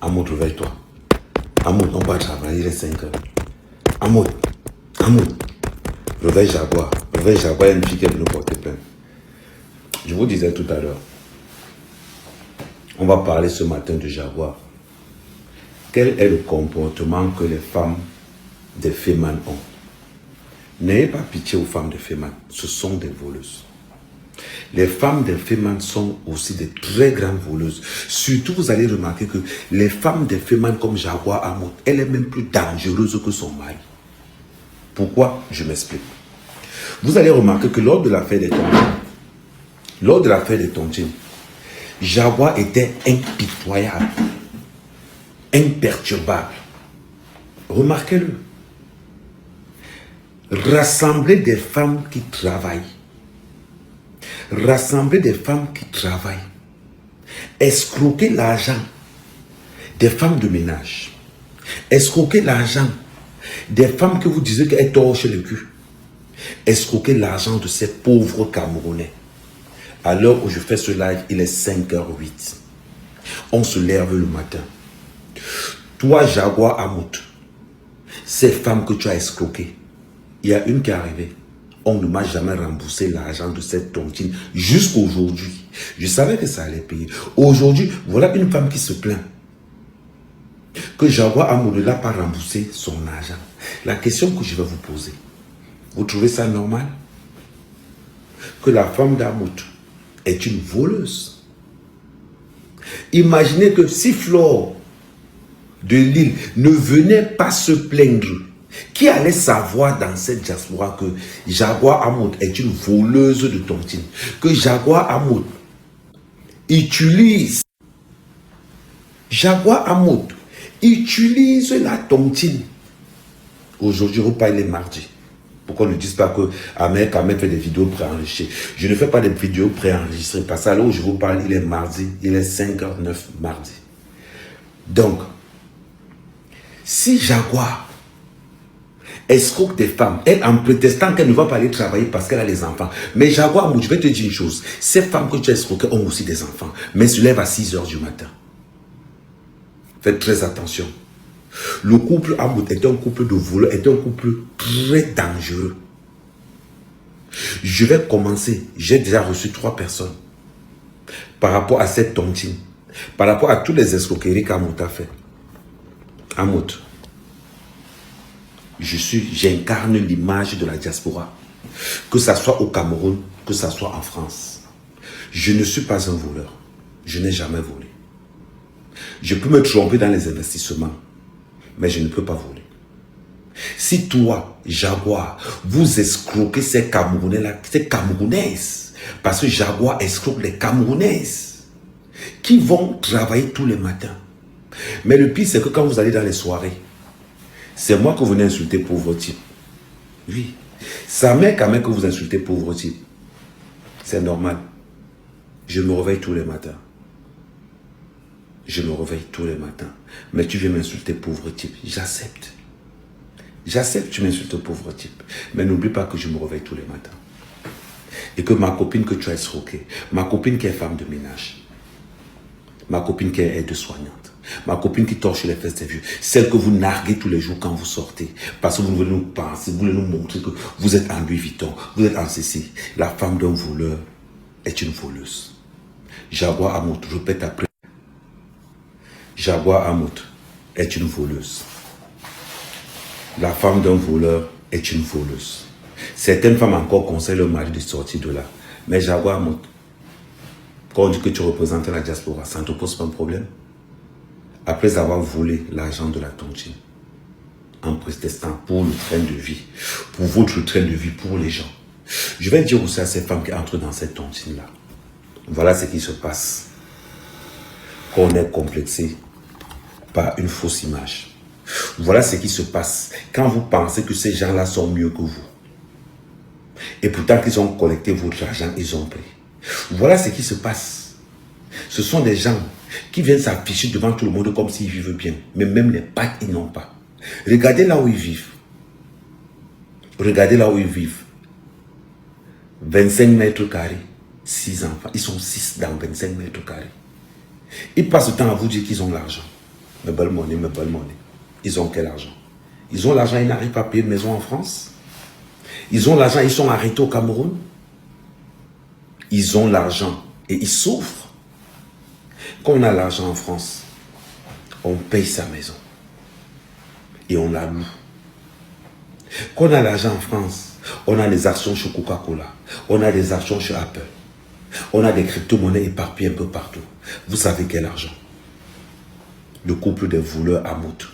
Amoud, réveille-toi. Amoud, on va travailler, il est 5 heures. Amoud, Amoud, réveille Jaguar. Réveille Jaguar, il y a une fille qui est venue porter plainte. Je vous disais tout à l'heure, on va parler ce matin de Jaguar. Quel est le comportement que les femmes des Féman ont? N'ayez pas pitié aux femmes des Féman, ce sont des voleuses. Les femmes des Féman sont aussi des très grandes voleuses. Surtout, vous allez remarquer que les femmes des Féman comme Jaguar Amoud, elle est même plus dangereuse que son mari. Pourquoi? Je m'explique. Vous allez remarquer que lors de l'affaire des tontines, Jaguar était impitoyable, imperturbable. Remarquez-le. Rassembler des femmes qui travaillent. Rassembler des femmes qui travaillent. Escroquer l'argent des femmes de ménage. Escroquer l'argent des femmes que vous disiez qu'elles torchent le cul. Escroquer l'argent de ces pauvres Camerounais. À l'heure où je fais ce live, il est 5h08. On se lève le matin. Toi, Jaguar Amoud, ces femmes que tu as escroquées, il y a une qui est arrivée. On ne m'a jamais remboursé l'argent de cette tontine jusqu'aujourd'hui. Je savais que ça allait payer. Aujourd'hui, voilà une femme qui se plaint que Jaguar Amoud ne l'a pas remboursé son argent. La question que je vais vous poser, vous trouvez ça normal? Que la femme d'Amoud est une voleuse. Imaginez que si Flore de Lille ne venait pas se plaindre, qui allait savoir dans cette diaspora que Jaguar Amoud est une voleuse de tontine? Que Jaguar Amoud utilise la tontine. Aujourd'hui, vous parlez mardi. Pourquoi ne disent pas que Ahmed fait des vidéos préenregistrées? Je ne fais pas des vidéos préenregistrées parce que là où je vous parle, il est mardi, il est 5h09 mardi. Donc, si Jaguar escroque des femmes, elle en prétextant qu'elle ne va pas aller travailler parce qu'elle a les enfants. Mais Jaguar, je vais te dire une chose, ces femmes que tu as escroquées ont aussi des enfants, mais se lèvent à 6h du matin. Faites très attention. Le couple Amoud est un couple de voleurs, est un couple très dangereux. Je vais commencer. J'ai déjà reçu 3 personnes par rapport à cette tontine, par rapport à tous les escroqueries qu'Amoud a fait. Amoud, j'incarne l'image de la diaspora, que ça soit au Cameroun, que ça soit en France. Je ne suis pas un voleur. Je n'ai jamais volé. Je peux me tromper dans les investissements, mais je ne peux pas voler. Si toi, Jaguar, vous escroquez ces Camerounais-là, ces Camerounaises, parce que Jaguar escroque les Camerounaises qui vont travailler tous les matins. Mais le pire, c'est que quand vous allez dans les soirées, c'est moi que vous venez insulter pauvre type. Oui. Ça m'est quand même que vous insultez pauvre type. C'est normal. Je me réveille tous les matins. Je me réveille tous les matins. Mais tu viens m'insulter pauvre type. J'accepte. J'accepte que tu m'insultes pauvre type. Mais n'oublie pas que je me réveille tous les matins. Et que ma copine que tu as escroquée, ma copine qui est femme de ménage, ma copine qui est aide-soignante, ma copine qui torche les fesses des vieux, celle que vous narguez tous les jours quand vous sortez, parce que vous voulez nous penser, vous voulez nous montrer que vous êtes en Louis Vuitton, vous êtes en ceci. La femme d'un voleur est une voleuse. Jaguar Amoud, je répète après. Jaguar Amoud est une voleuse. La femme d'un voleur est une voleuse. Certaines femmes encore conseillent leur mari de sortir de là. Mais Jaguar Amoud, quand on dit que tu représentes la diaspora, ça ne te pose pas un problème? Après avoir volé l'argent de la tontine, en prétextant pour le train de vie, pour votre train de vie, pour les gens. Je vais dire aussi à ces femmes qui entrent dans cette tontine-là, voilà ce qui se passe quand on est complexé par une fausse image. Voilà ce qui se passe quand vous pensez que ces gens-là sont mieux que vous. Et pourtant qu'ils ont collecté votre argent, ils ont pris. Voilà ce qui se passe. Ce sont des gens qui viennent s'afficher devant tout le monde comme s'ils vivent bien. Mais même les pattes, ils n'ont pas. Regardez là où ils vivent. Regardez là où ils vivent. 25 mètres carrés, 6 enfants. Ils sont 6 dans 25 mètres carrés. Ils passent le temps à vous dire qu'ils ont l'argent. Me belle monnaie, me belle monnaie. Ils ont quel argent? Ils ont l'argent, ils n'arrivent pas à payer une maison en France. Ils ont l'argent, ils sont arrêtés au Cameroun. Ils ont l'argent et ils souffrent. Quand on a l'argent en France, on paye sa maison et on la loue. Quand on a l'argent en France, on a des actions chez Coca-Cola, on a des actions chez Apple, on a des crypto-monnaies éparpillées un peu partout. Vous savez quel argent? Le couple des voleurs Amout.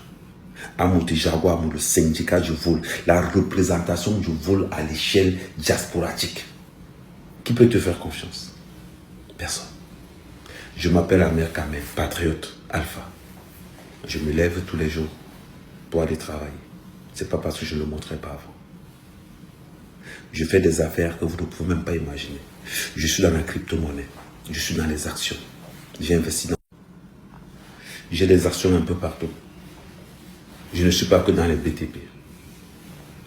Amout et Jaguar Amout, le syndicat du vol, la représentation du vol à l'échelle diasporatique. Qui peut te faire confiance? Personne. Je m'appelle Amer Kamel, patriote, alpha. Je me lève tous les jours pour aller travailler. Ce n'est pas parce que je ne le montrais pas avant. Je fais des affaires que vous ne pouvez même pas imaginer. Je suis dans la crypto-monnaie. Je suis dans les actions. J'ai investi dans... J'ai des actions un peu partout. Je ne suis pas que dans les BTP.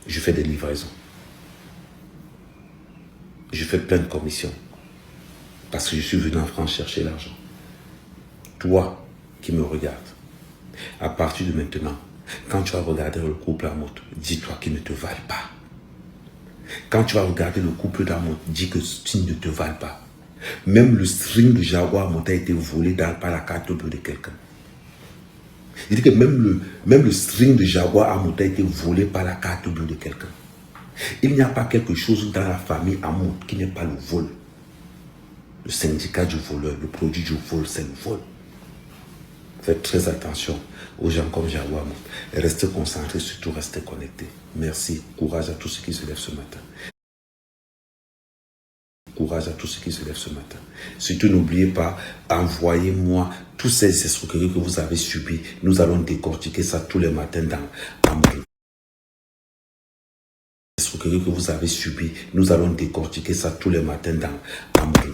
Je fais des livraisons. Je fais plein de commissions. Parce que je suis venu en France chercher l'argent. Toi qui me regardes, à partir de maintenant, quand tu vas regarder le couple Amout, dis-toi qu'ils ne te valent pas. Quand tu vas regarder le couple d'Amout, dis que qu'ils ne te valent pas. Même le string de Jaguar Amout a été volé par la carte bleue de quelqu'un. Il dit que même le string de Jaguar Amout a été volé par la carte bleue de quelqu'un. Il n'y a pas quelque chose dans la famille Amout qui n'est pas le vol. Le syndicat du voleur, le produit du vol, c'est le vol. Faites très attention aux gens comme Jaguar Amout. Restez concentrés, surtout restez connectés. Merci. Courage à tous ceux qui se lèvent ce matin. Courage à tous ceux qui se lèvent ce matin. Surtout, n'oubliez pas, envoyez-moi tous ces escroqueries que vous avez subies. Nous allons décortiquer ça tous les matins dans Amour. Les escroqueries que vous avez subies, nous allons décortiquer ça tous les matins dans Amour.